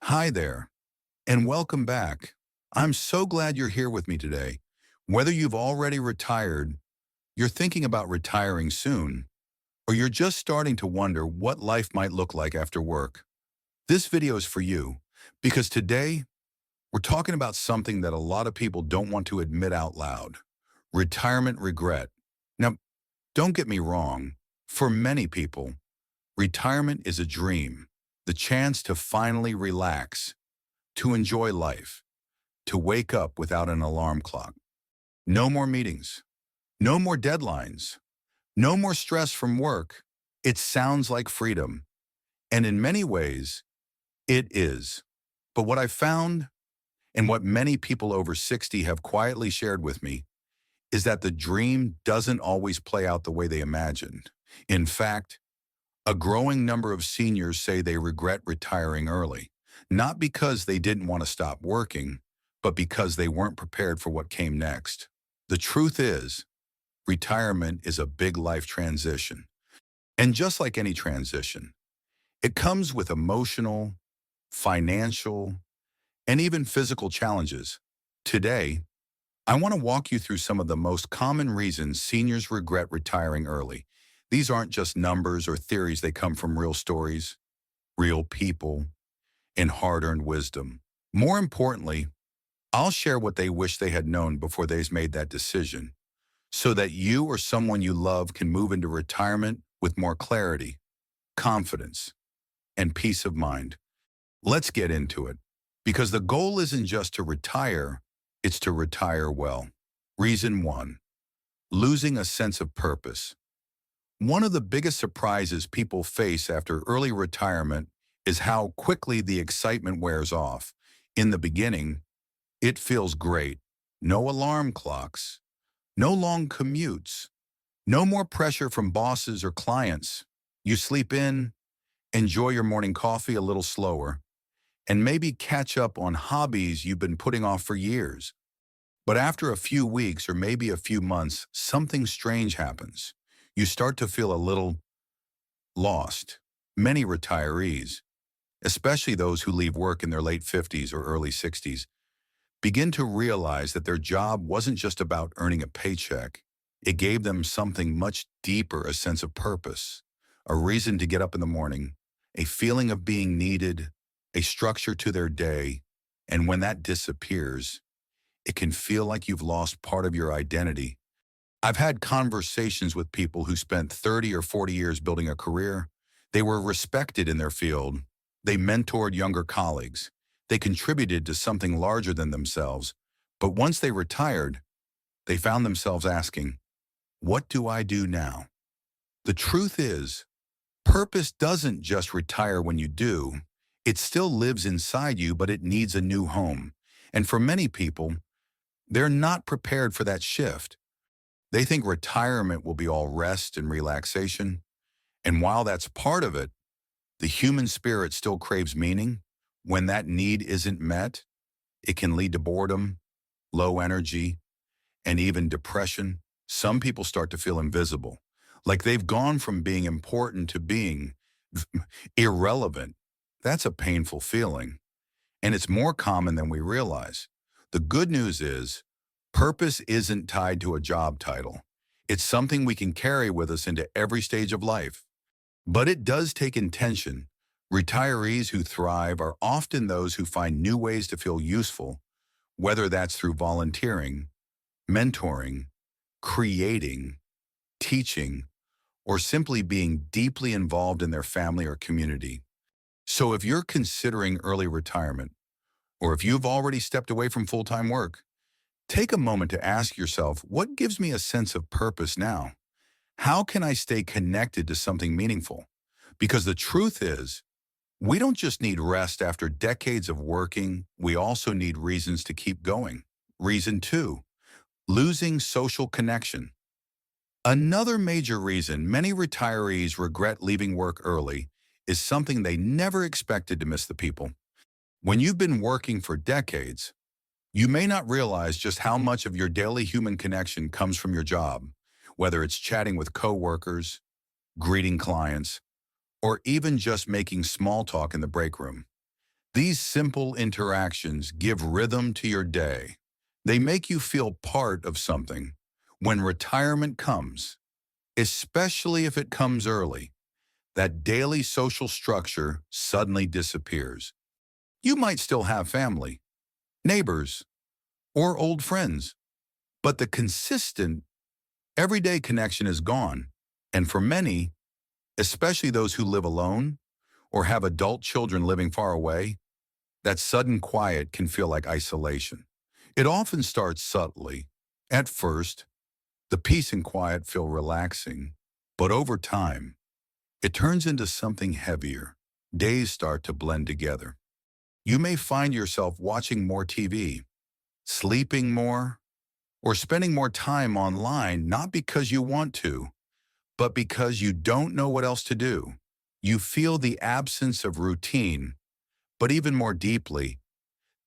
Hi there, and welcome back. I'm so glad you're here with me today. Whether you've already retired, you're thinking about retiring soon, or you're just starting to wonder what life might look like after work, this video is for you because today we're talking about something that a lot of people don't want to admit out loud: retirement regret. Now, don't get me wrong. For many people, retirement is a dream, the chance to finally relax, to enjoy life, to wake up without an alarm clock. No more meetings, no more deadlines, no more stress from work. It sounds like freedom, and in many ways, it is. But what I found, and what many people over 60 have quietly shared with me, is that the dream doesn't always play out the way they imagined. In fact, a growing number of seniors say they regret retiring early, not because they didn't want to stop working, but because they weren't prepared for what came next. The truth is, retirement is a big life transition. And just like any transition, it comes with emotional, financial, and even physical challenges. Today, I want to walk you through some of the most common reasons seniors regret retiring early. These aren't just numbers or theories, they come from real stories, real people, and hard-earned wisdom. More importantly, I'll share what they wish they had known before they made that decision, so that you or someone you love can move into retirement with more clarity, confidence, and peace of mind. Let's get into it, because the goal isn't just to retire, it's to retire well. Reason one, losing a sense of purpose. One of the biggest surprises people face after early retirement is how quickly the excitement wears off. In the beginning, it feels great. No alarm clocks, no long commutes, no more pressure from bosses or clients. You sleep in, enjoy your morning coffee a little slower, and maybe catch up on hobbies you've been putting off for years. But after a few weeks or maybe a few months, something strange happens. You start to feel a little lost. Many retirees, especially those who leave work in their late 50s or early 60s, begin to realize that their job wasn't just about earning a paycheck. It gave them something much deeper: a sense of purpose, a reason to get up in the morning, a feeling of being needed, a structure to their day. And when that disappears, it can feel like you've lost part of your identity. I've had conversations with people who spent 30 or 40 years building a career. They were respected in their field. They mentored younger colleagues. They contributed to something larger than themselves. But once they retired, they found themselves asking, what do I do now? The truth is, purpose doesn't just retire when you do. It still lives inside you, but it needs a new home. And for many people, they're not prepared for that shift. They think retirement will be all rest and relaxation. And while that's part of it, the human spirit still craves meaning. When that need isn't met, it can lead to boredom, low energy, and even depression. Some people start to feel invisible, like they've gone from being important to being irrelevant. That's a painful feeling, and it's more common than we realize. The good news is, purpose isn't tied to a job title. It's something we can carry with us into every stage of life. But it does take intention. Retirees who thrive are often those who find new ways to feel useful, whether that's through volunteering, mentoring, creating, teaching, or simply being deeply involved in their family or community. So if you're considering early retirement, or if you've already stepped away from full-time work, take a moment to ask yourself, what gives me a sense of purpose now? How can I stay connected to something meaningful? Because the truth is, we don't just need rest after decades of working, we also need reasons to keep going. Reason two, losing social connection. Another major reason many retirees regret leaving work early is something they never expected: to miss the people. When you've been working for decades, you may not realize just how much of your daily human connection comes from your job, whether it's chatting with coworkers, greeting clients, or even just making small talk in the break room. These simple interactions give rhythm to your day. They make you feel part of something. When retirement comes, especially if it comes early, that daily social structure suddenly disappears. You might still have family, neighbors, or old friends, but the consistent, everyday connection is gone. And for many, especially those who live alone or have adult children living far away, that sudden quiet can feel like isolation. It often starts subtly. At first, the peace and quiet feel relaxing, but over time, it turns into something heavier. Days start to blend together. You may find yourself watching more TV, sleeping more, or spending more time online not because you want to, but because you don't know what else to do. You feel the absence of routine, but even more deeply,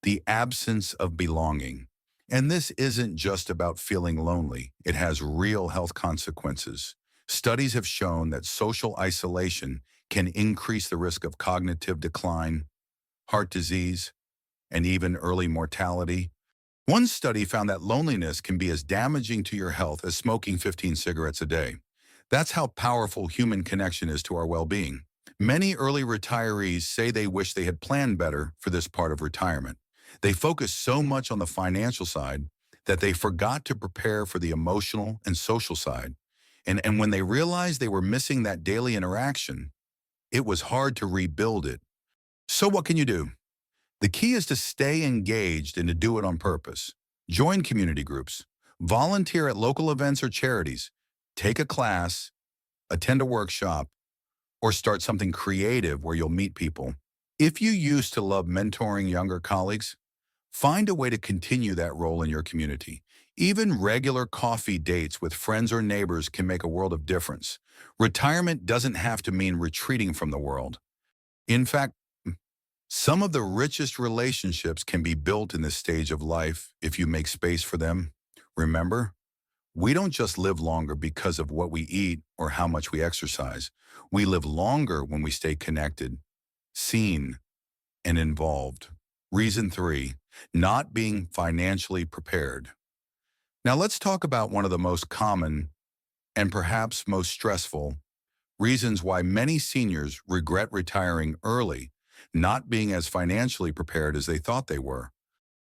the absence of belonging. And this isn't just about feeling lonely. It has real health consequences. Studies have shown that social isolation can increase the risk of cognitive decline, heart disease, and even early mortality. One study found that loneliness can be as damaging to your health as smoking 15 cigarettes a day. That's how powerful human connection is to our well-being. Many early retirees say they wish they had planned better for this part of retirement. They focus so much on the financial side that they forgot to prepare for the emotional and social side. And when they realized they were missing that daily interaction, it was hard to rebuild it. So what can you do? The key is to stay engaged and to do it on purpose. Join community groups, volunteer at local events or charities, take a class, attend a workshop, or start something creative where you'll meet people. If you used to love mentoring younger colleagues, find a way to continue that role in your community. Even regular coffee dates with friends or neighbors can make a world of difference. Retirement doesn't have to mean retreating from the world. In fact, some of the richest relationships can be built in this stage of life if you make space for them. Remember, we don't just live longer because of what we eat or how much we exercise. We live longer when we stay connected, seen, and involved. Reason 3, not being financially prepared. Now let's talk about one of the most common and perhaps most stressful reasons why many seniors regret retiring early, not being as financially prepared as they thought they were.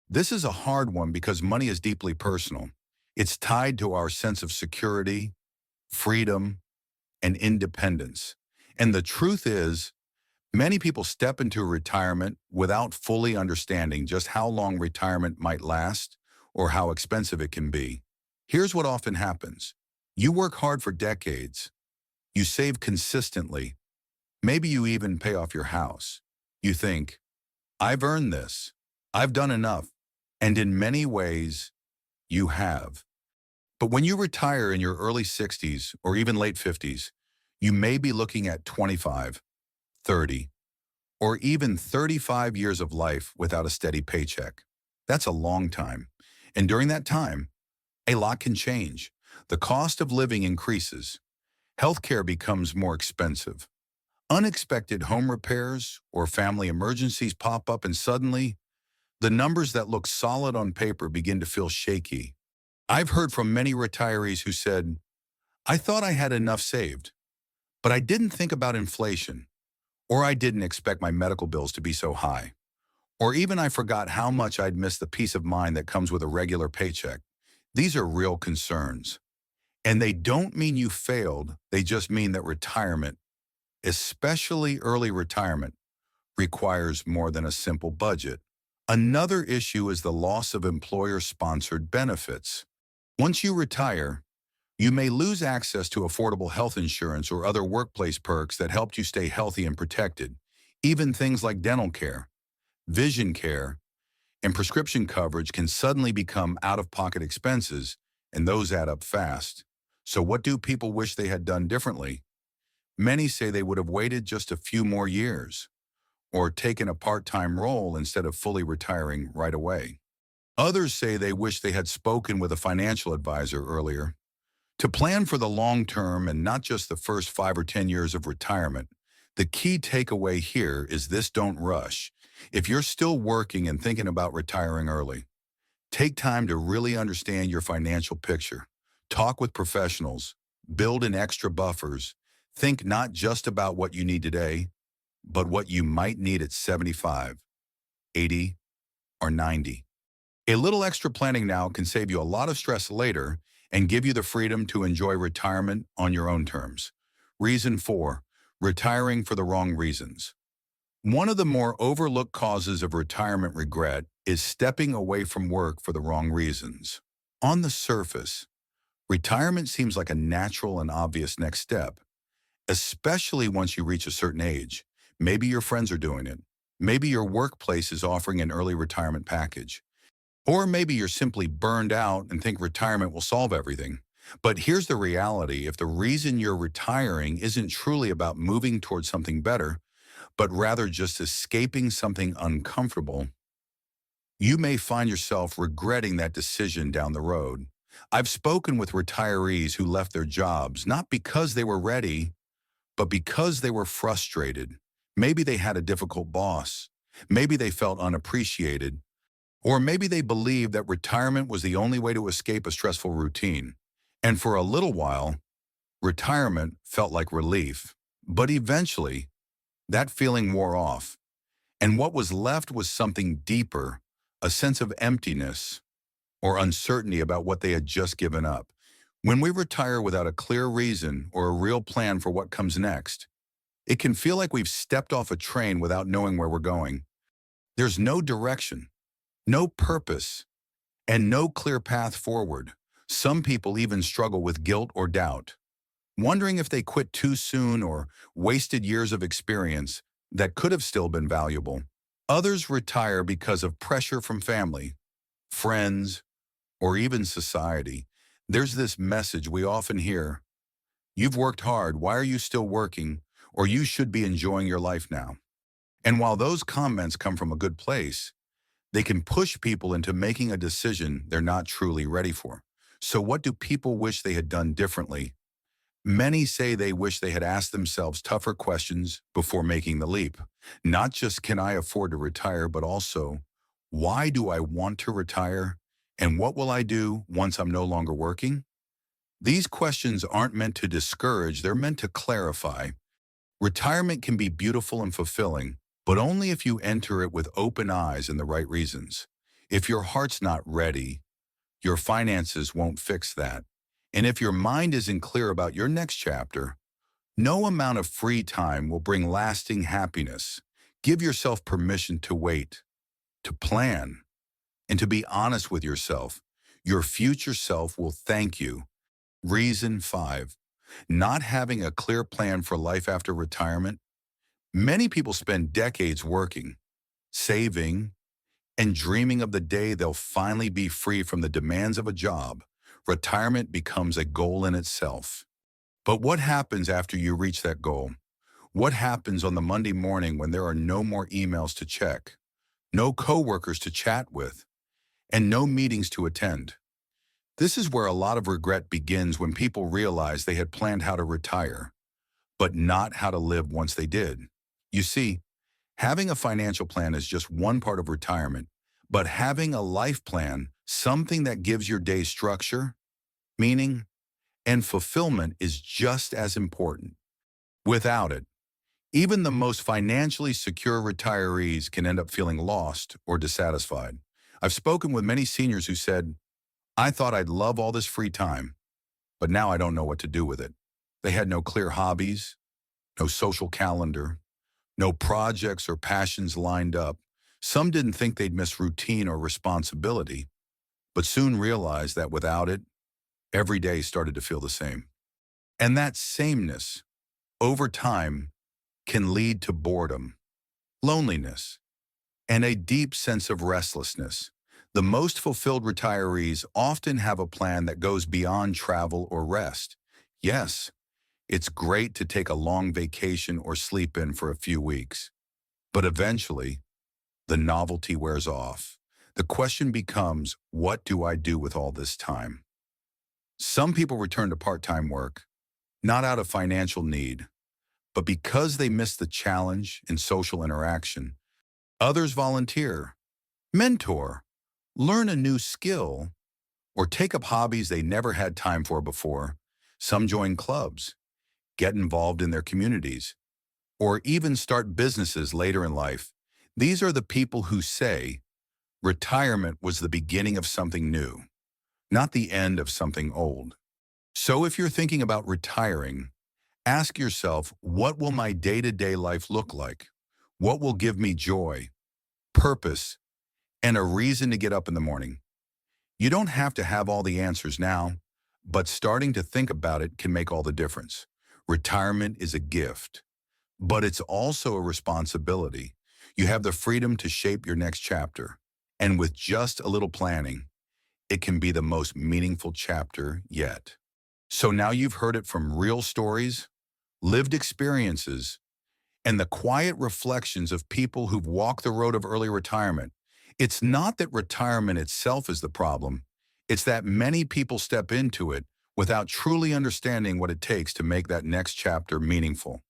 This is a hard one because money is deeply personal. It's tied to our sense of security, freedom, and independence. And the truth is, many people step into retirement without fully understanding just how long retirement might last or how expensive it can be. Here's what often happens. You work hard for decades. You save consistently. Maybe you even pay off your house. You think, I've earned this. I've done enough. And in many ways, you have. But when you retire in your early 60s or even late 50s, you may be looking at 25, 30, or even 35 years of life without a steady paycheck. That's a long time. And during that time, a lot can change. The cost of living increases. Healthcare becomes more expensive. Unexpected home repairs or family emergencies pop up, and suddenly, the numbers that look solid on paper begin to feel shaky. I've heard from many retirees who said, I thought I had enough saved, but I didn't think about inflation, or I didn't expect my medical bills to be so high, or even I forgot how much I'd missed the peace of mind that comes with a regular paycheck. These are real concerns. And they don't mean you failed, they just mean that retirement, especially early retirement, requires more than a simple budget. Another issue is the loss of employer-sponsored benefits. Once you retire, you may lose access to affordable health insurance or other workplace perks that helped you stay healthy and protected. Even things like dental care, vision care, and prescription coverage can suddenly become out-of-pocket expenses, and those add up fast. So what do people wish they had done differently? Many say they would have waited just a few more years, or taken a part-time role instead of fully retiring right away. Others say they wish they had spoken with a financial advisor earlier. To plan for the long term and not just the first 5 or 10 years of retirement, the key takeaway here is this: don't rush. If you're still working and thinking about retiring early, take time to really understand your financial picture. Talk with professionals, build in extra buffers. Think not just about what you need today, but what you might need at 75, 80, or 90. A little extra planning now can save you a lot of stress later and give you the freedom to enjoy retirement on your own terms. Reason 4, retiring for the wrong reasons. One of the more overlooked causes of retirement regret is stepping away from work for the wrong reasons. On the surface, retirement seems like a natural and obvious next step, especially once you reach a certain age. Maybe your friends are doing it. Maybe your workplace is offering an early retirement package. Or maybe you're simply burned out and think retirement will solve everything. But here's the reality. If the reason you're retiring isn't truly about moving towards something better, but rather just escaping something uncomfortable, you may find yourself regretting that decision down the road. I've spoken with retirees who left their jobs not because they were ready, but because they were frustrated. Maybe they had a difficult boss. Maybe they felt unappreciated. Or maybe they believed that retirement was the only way to escape a stressful routine. And for a little while, retirement felt like relief. But eventually, that feeling wore off. And what was left was something deeper, a sense of emptiness or uncertainty about what they had just given up. When we retire without a clear reason or a real plan for what comes next, it can feel like we've stepped off a train without knowing where we're going. There's no direction, no purpose, and no clear path forward. Some people even struggle with guilt or doubt, wondering if they quit too soon or wasted years of experience that could have still been valuable. Others retire because of pressure from family, friends, or even society. There's this message we often hear: "You've worked hard, why are you still working?" Or "You should be enjoying your life now." And while those comments come from a good place, they can push people into making a decision they're not truly ready for. So what do people wish they had done differently? Many say they wish they had asked themselves tougher questions before making the leap. Not just, can I afford to retire, but also, why do I want to retire? And what will I do once I'm no longer working? These questions aren't meant to discourage, they're meant to clarify. Retirement can be beautiful and fulfilling, but only if you enter it with open eyes and the right reasons. If your heart's not ready, your finances won't fix that. And if your mind isn't clear about your next chapter, no amount of free time will bring lasting happiness. Give yourself permission to wait, to plan, and to be honest with yourself. Your future self will thank you. Reason 5, not having a clear plan for life after retirement. Many people spend decades working, saving, and dreaming of the day they'll finally be free from the demands of a job. Retirement becomes a goal in itself. But what happens after you reach that goal? What happens on the Monday morning when there are no more emails to check, no coworkers to chat with, and no meetings to attend? This is where a lot of regret begins, when people realize they had planned how to retire, but not how to live once they did. You see, having a financial plan is just one part of retirement, but having a life plan, something that gives your day structure, meaning, and fulfillment, is just as important. Without it, even the most financially secure retirees can end up feeling lost or dissatisfied. I've spoken with many seniors who said, "I thought I'd love all this free time, but now I don't know what to do with it." They had no clear hobbies, no social calendar, no projects or passions lined up. Some didn't think they'd miss routine or responsibility, but soon realized that without it, every day started to feel the same. And that sameness, over time, can lead to boredom, loneliness, and a deep sense of restlessness. The most fulfilled retirees often have a plan that goes beyond travel or rest. Yes, it's great to take a long vacation or sleep in for a few weeks, but eventually, the novelty wears off. The question becomes, what do I do with all this time? Some people return to part-time work, not out of financial need, but because they miss the challenge and social interaction. Others volunteer, mentor, learn a new skill, or take up hobbies they never had time for before. Some join clubs, get involved in their communities, or even start businesses later in life. These are the people who say retirement was the beginning of something new, not the end of something old. So if you're thinking about retiring, ask yourself, what will my day-to-day life look like? What will give me joy, purpose, and a reason to get up in the morning? You don't have to have all the answers now, but starting to think about it can make all the difference. Retirement is a gift, but it's also a responsibility. You have the freedom to shape your next chapter. And with just a little planning, it can be the most meaningful chapter yet. So now you've heard it from real stories, lived experiences, and the quiet reflections of people who've walked the road of early retirement. It's not that retirement itself is the problem. It's that many people step into it without truly understanding what it takes to make that next chapter meaningful,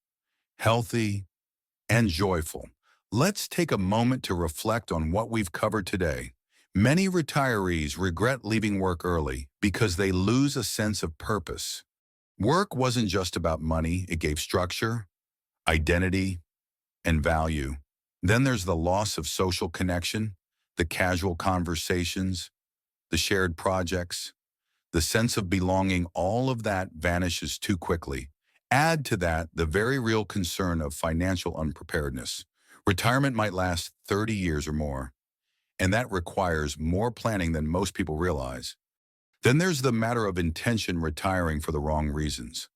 healthy, and joyful. Let's take a moment to reflect on what we've covered today. Many retirees regret leaving work early because they lose a sense of purpose. Work wasn't just about money, it gave structure, identity, and value. Then there's the loss of social connection, the casual conversations, the shared projects, the sense of belonging. All of that vanishes too quickly. Add to that the very real concern of financial unpreparedness. Retirement might last 30 years or more, and that requires more planning than most people realize. Then there's the matter of intention, retiring for the wrong reasons,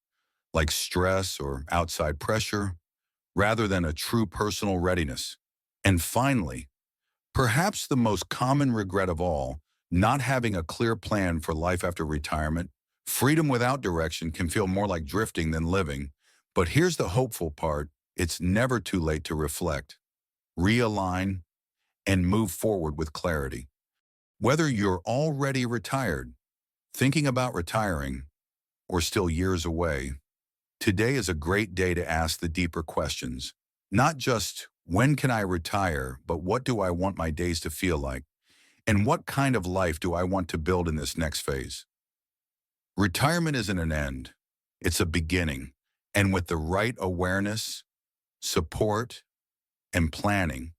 like stress or outside pressure, rather than a true personal readiness. And finally, perhaps the most common regret of all, not having a clear plan for life after retirement. Freedom without direction can feel more like drifting than living. But here's the hopeful part. It's never too late to reflect, realign, and move forward with clarity. Whether you're already retired, thinking about retiring, or still years away, today is a great day to ask the deeper questions. Not just, when can I retire, but what do I want my days to feel like? And what kind of life do I want to build in this next phase? Retirement isn't an end, it's a beginning. And with the right awareness, support, and planning,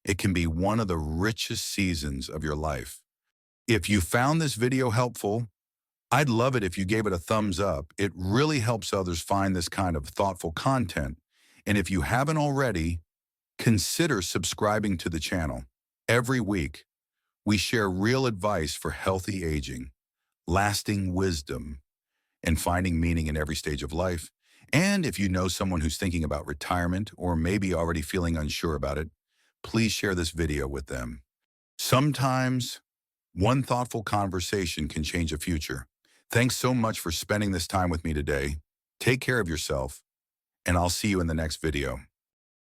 it can be one of the richest seasons of your life. If you found this video helpful, I'd love it if you gave it a thumbs up. It really helps others find this kind of thoughtful content. And if you haven't already, consider subscribing to the channel. Every week, we share real advice for healthy aging, lasting wisdom, and finding meaning in every stage of life. And if you know someone who's thinking about retirement or maybe already feeling unsure about it, please share this video with them. Sometimes, one thoughtful conversation can change a future. Thanks so much for spending this time with me today. Take care of yourself, and I'll see you in the next video.